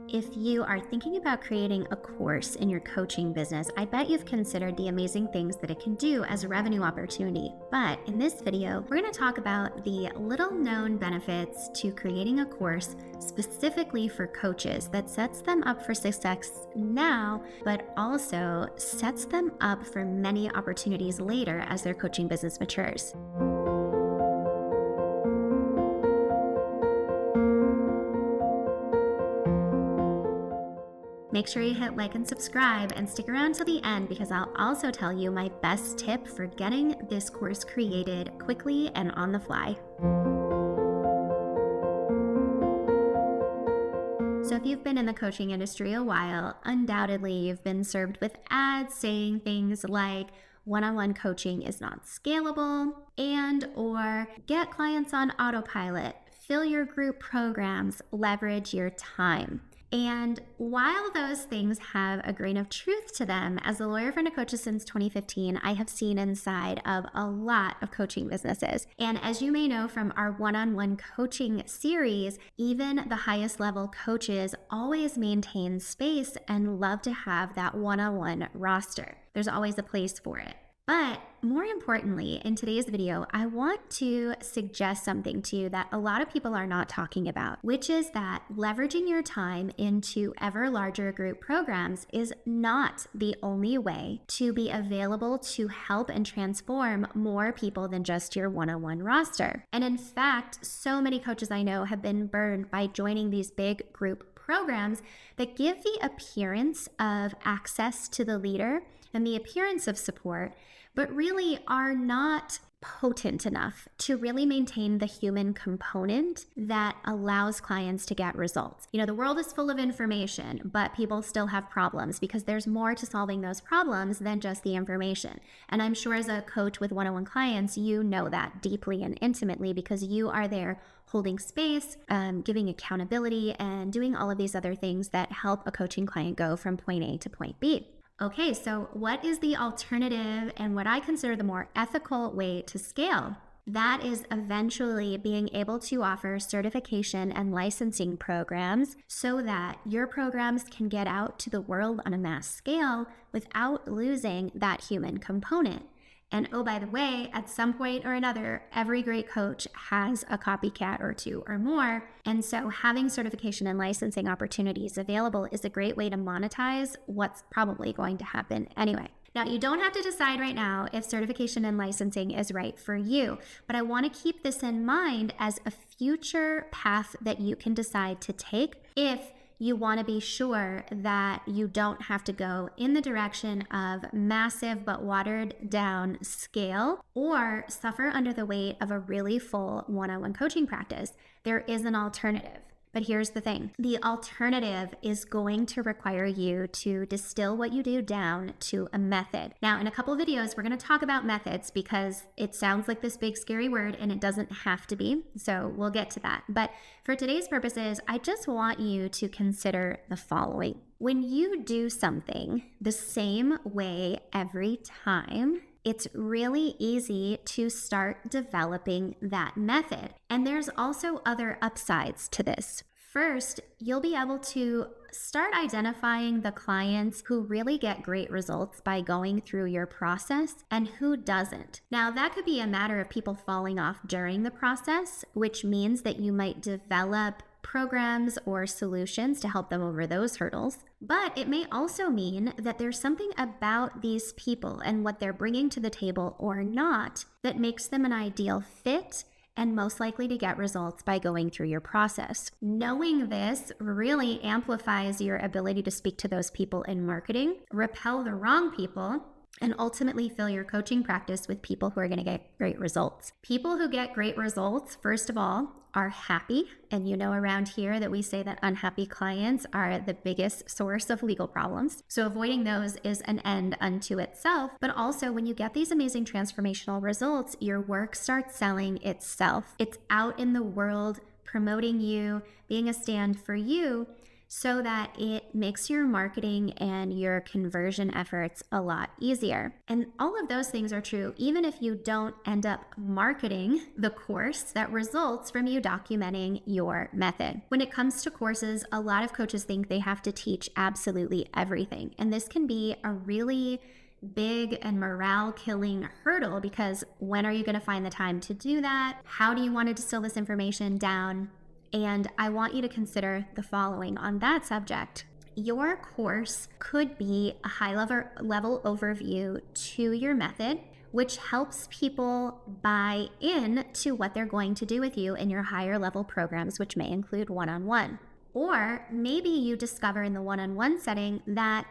If you are thinking about creating a course in your coaching business, I bet you've considered the amazing things that it can do as a revenue opportunity. But in this video, we're going to talk about the little known benefits to creating a course specifically for coaches that sets them up for success now, but also sets them up for many opportunities later as their coaching business matures. Make sure you hit like and subscribe and stick around till the end because I'll also tell you my best tip for getting this course created quickly and on the fly. So if you've been in the coaching industry a while, undoubtedly you've been served with ads saying things like one-on-one coaching is not scalable or get clients on autopilot, fill your group programs, leverage your time. And while those things have a grain of truth to them, as a lawyer friend of coaches since 2015, I have seen inside of a lot of coaching businesses. And as you may know from our one-on-one coaching series, even the highest level coaches always maintain space and love to have that one-on-one roster. There's always a place for it. But more importantly, in today's video, I want to suggest something to you that a lot of people are not talking about, which is that leveraging your time into ever larger group programs is not the only way to be available to help and transform more people than just your one-on-one roster. And in fact, so many coaches I know have been burned by joining these big group programs that give the appearance of access to the leader and the appearance of support, but really are not potent enough to really maintain the human component that allows clients to get results. You know, the world is full of information, but people still have problems because there's more to solving those problems than just the information. And I'm sure as a coach with one-on-one clients, you know that deeply and intimately because you are there holding space, giving accountability, and doing all of these other things that help a coaching client go from point A to point B. Okay, so what is the alternative and what I consider the more ethical way to scale? That is eventually being able to offer certification and licensing programs so that your programs can get out to the world on a mass scale without losing that human component. And oh, by the way, at some point or another, every great coach has a copycat or two or more. And so having certification and licensing opportunities available is a great way to monetize what's probably going to happen anyway. Now, you don't have to decide right now if certification and licensing is right for you, but I want to keep this in mind as a future path that you can decide to take if you want to be sure that you don't have to go in the direction of massive but watered down scale or suffer under the weight of a really full one-on-one coaching practice. There is an alternative. But here's the thing. The alternative is going to require you to distill what you do down to a method. Now, in a couple of videos, we're going to talk about methods because it sounds like this big scary word and it doesn't have to be. So we'll get to that. But for today's purposes, I just want you to consider the following. When you do something the same way every time, it's really easy to start developing that method. And there's also other upsides to this. First, you'll be able to start identifying the clients who really get great results by going through your process and who doesn't. Now, that could be a matter of people falling off during the process, which means that you might develop programs or solutions to help them over those hurdles. But it may also mean that there's something about these people and what they're bringing to the table or not that makes them an ideal fit and most likely to get results by going through your process. Knowing this really amplifies your ability to speak to those people in marketing, repel the wrong people, and ultimately fill your coaching practice with people who are going to get great results. People who get great results, first of all, are happy. And you know around here that we say that unhappy clients are the biggest source of legal problems. So avoiding those is an end unto itself. But also when you get these amazing transformational results, your work starts selling itself. It's out in the world, promoting you, being a stand for you. so that it makes your marketing and your conversion efforts a lot easier. And all of those things are true even if you don't end up marketing the course that results from you documenting your method. When it comes to courses, a lot of coaches think they have to teach absolutely everything. And this can be a really big and morale killing hurdle, because when are you going to find the time to do that? How do you want to distill this information down? And I want you to consider the following on that subject. Your course could be a high-level overview to your method, which helps people buy in to what they're going to do with you in your higher level programs, which may include one-on-one. Or maybe you discover in the one-on-one setting that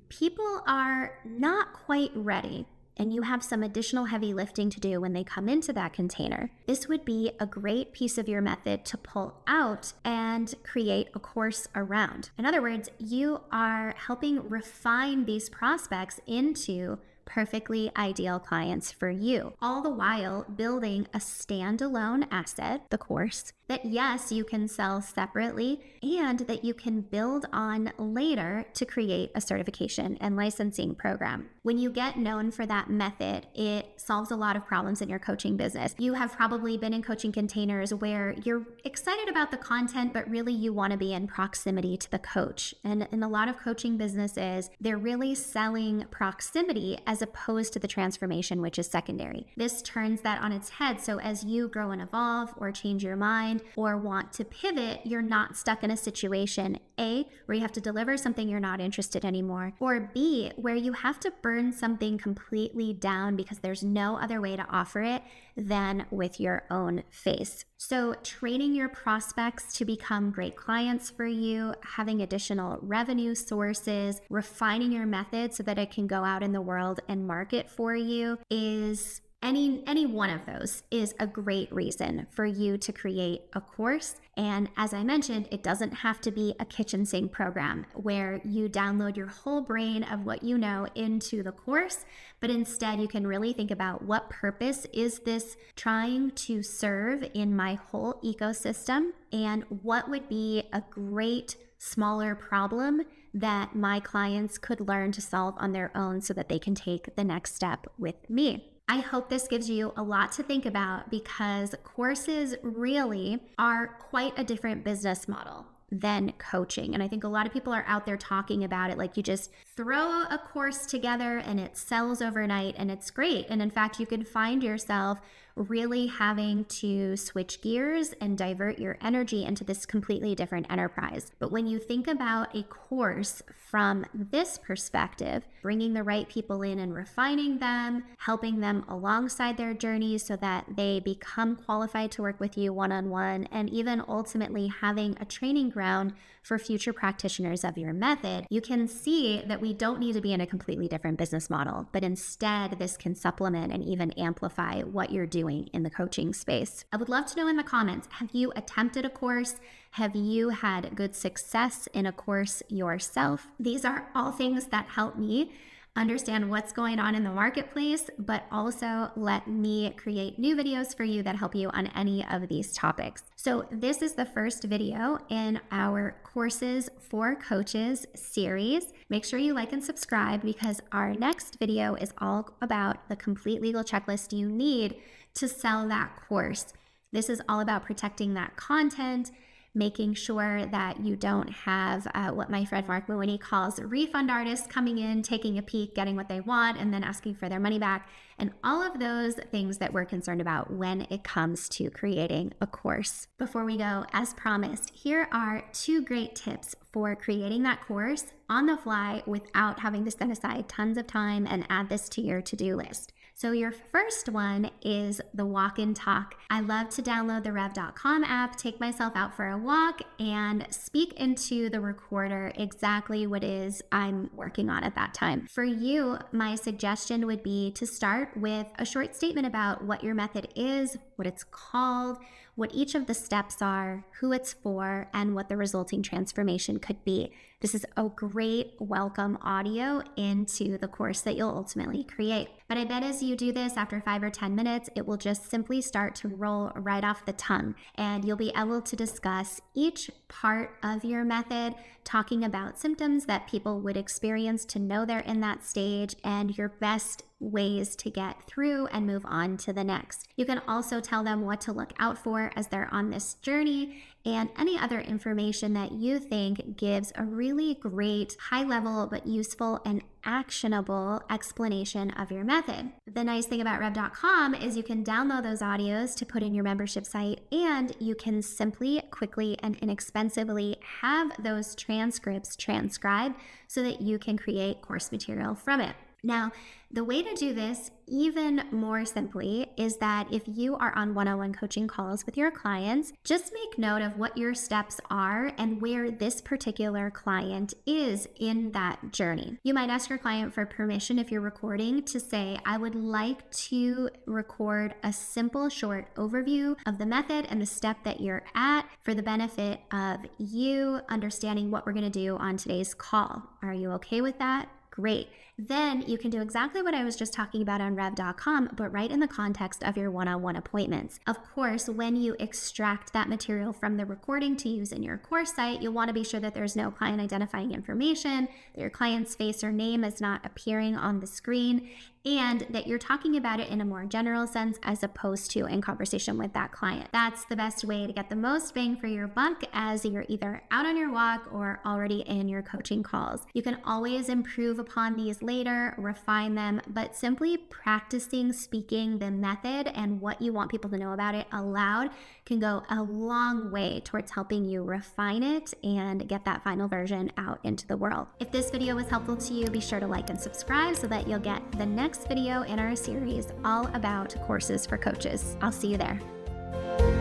people are not quite ready and you have some additional heavy lifting to do when they come into that container. This would be a great piece of your method to pull out and create a course around. In other words, you are helping refine these prospects into perfectly ideal clients for you, all the while building a standalone asset, the course, that yes, you can sell separately and that you can build on later to create a certification and licensing program. When you get known for that method, it solves a lot of problems in your coaching business. You have probably been in coaching containers where you're excited about the content, but really you want to be in proximity to the coach. And in a lot of coaching businesses, they're really selling proximity as opposed to the transformation, which is secondary. This turns that on its head. So as you grow and evolve or change your mind or want to pivot, you're not stuck in a situation, A, where you have to deliver something you're not interested anymore, or B, where you have to burn something completely down because there's no other way to offer it than with your own face. So training your prospects to become great clients for you, having additional revenue sources, refining your method so that it can go out in the world and market for you is any one of those is a great reason for you to create a course. And as I mentioned, it doesn't have to be a kitchen sink program where you download your whole brain of what you know into the course, but instead you can really think about what purpose is this trying to serve in my whole ecosystem, and what would be a great smaller problem that my clients could learn to solve on their own so that they can take the next step with me. I hope this gives you a lot to think about, because courses really are quite a different business model than coaching. And I think a lot of people are out there talking about it like you just throw a course together and it sells overnight and it's great. And in fact, you can find yourself really having to switch gears and divert your energy into this completely different enterprise. But when you think about a course from this perspective, bringing the right people in and refining them, helping them alongside their journeys so that they become qualified to work with you one-on-one, and even ultimately having a training ground for future practitioners of your method, you can see that we don't need to be in a completely different business model, but instead this can supplement and even amplify what you're doing in the coaching space. I would love to know in the comments, have you attempted a course? Have you had good success in a course yourself? These are all things that help me understand what's going on in the marketplace, but also let me create new videos for you that help you on any of these topics. So this is the first video in our Courses for Coaches series. Make sure you like and subscribe, because our next video is all about the complete legal checklist you need to sell that course. This is all about protecting that content, making sure that you don't have what my friend Mark Mooney calls refund artists coming in, taking a peek, getting what they want, and then asking for their money back, and all of those things that we're concerned about when it comes to creating a course. Before we go, as promised, here are 2 great tips for creating that course on the fly without having to set aside tons of time and add this to your to-do list. So your first one is the walk and talk. I love to download the rev.com app, take myself out for a walk, and speak into the recorder exactly what is I'm working on at that time. For you, my suggestion would be to start with a short statement about what your method is, what it's called, what each of the steps are, who it's for, and what the resulting transformation could be. This is a great welcome audio into the course that you'll ultimately create. But I bet as you do this, after 5 or 10 minutes, it will just simply start to roll right off the tongue, and you'll be able to discuss each part of your method, talking about symptoms that people would experience to know they're in that stage and your best ways to get through and move on to the next. You can also tell them what to look out for as they're on this journey and any other information that you think gives a really great, high level but useful and actionable explanation of your method. The nice thing about rev.com is you can download those audios to put in your membership site, and you can simply, quickly, and inexpensively have those transcripts transcribed so that you can create course material from it. Now, the way to do this even more simply is that if you are on one-on-one coaching calls with your clients, just make note of what your steps are and where this particular client is in that journey. You might ask your client for permission if you're recording to say, I would like to record a simple short overview of the method and the step that you're at for the benefit of you understanding what we're going to do on today's call. Are you okay with that? Great. Then you can do exactly what I was just talking about on rev.com, but right in the context of your one-on-one appointments. Of course, when you extract that material from the recording to use in your course site, you'll want to be sure that there's no client identifying information, that your client's face or name is not appearing on the screen, and that you're talking about it in a more general sense as opposed to in conversation with that client. That's the best way to get the most bang for your buck as you're either out on your walk or already in your coaching calls. You can always improve upon these later, refine them, but simply practicing speaking the method and what you want people to know about it aloud can go a long way towards helping you refine it and get that final version out into the world. If this video was helpful to you, be sure to like and subscribe so that you'll get the next video in our series all about courses for coaches. I'll see you there.